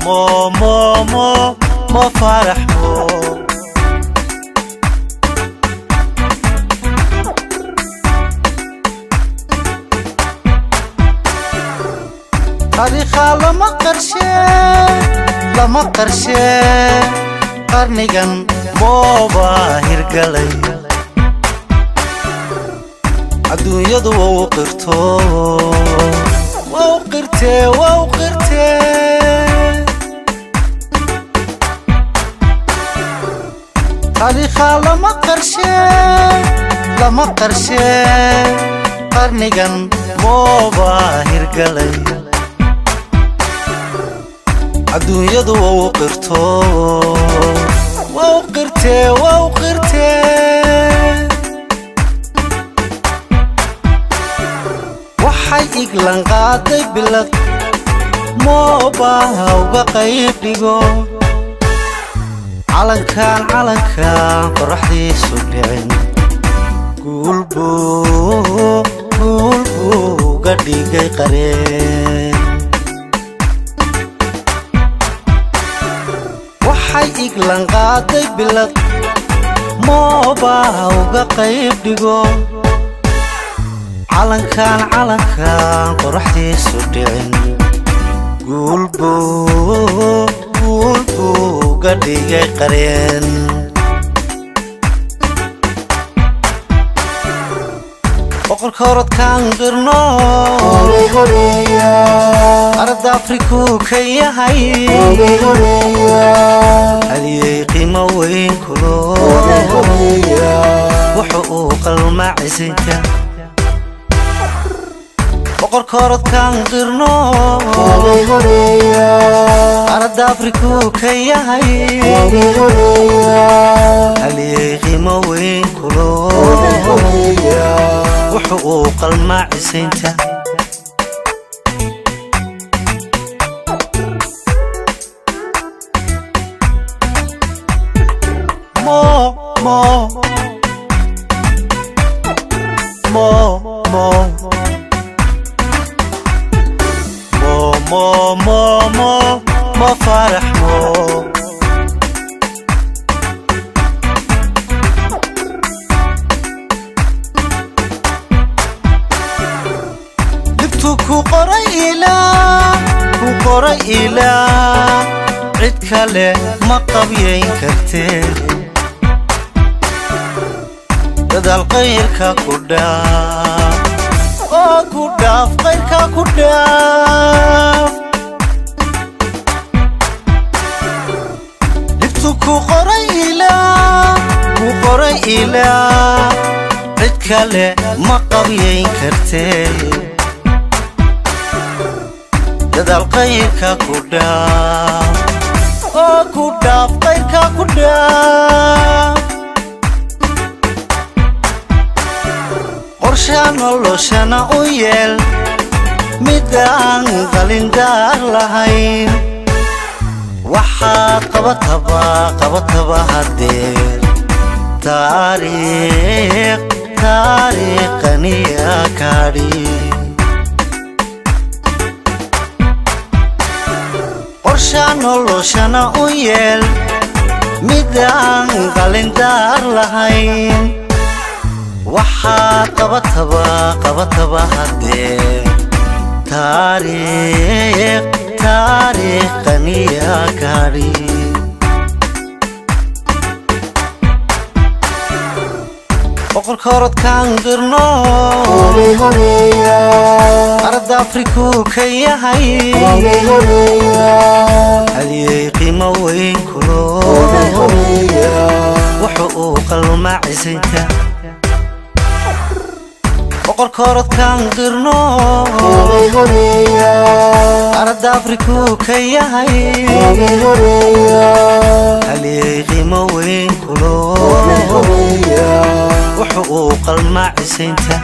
mo فرح مو تاريخ لما قرشي قرنيغان مو باهر قلي الدنيا وقرتي تاريخ لما قرشي قرنيغان مو باهر قلي الدنيا وقرتي waxay iglan qaaday bilad moobaha uga qayb dhigo calankan qoraxdiisu dhicin guulbuu ga dhigay qareen waxay iglan qaaday bilad moobaha uga qayb dhigo calankan qoraxdiisu dhicin guulbuu ga dhigay qareen boqorka orodkaan qirno qaarada afrikuu ka yahay haliyey qiimo weyn kulo wuxuu uu qalmaa cisinta boqorka orodkaan qirno qaarada afrikuu ka yahay haliyey qiimo weyn kulo wuxuu uu qalmaa cisinta mo فرح مو لبتو كو قري إلى عد كله ما قبيين كرتين بدل غيرك كداف غيرك كداف لبتو قري إلى عد كله ما قبيين كرتين بدل غيرك كداف غيرك كداف qorshaan noloshana u yeel midaan qalindar lahayn waxaad qabataba hadeer taariikhaniya kaadhi qorshaan noloshana u yeel midaan qalindar lahayn waxaad qabataba hadeer taariikhaniya kaadhi boqorka orodkaan qirno qaarada afrikuu ka yahay haliyey qiimo weyn kulo wuxuu uu qalmaa cisinta boqorka orodkaan qirno qaarada afrikuu ka yahay haliyey qiimo weyn kulo wuxuu uu qalmaa cisinta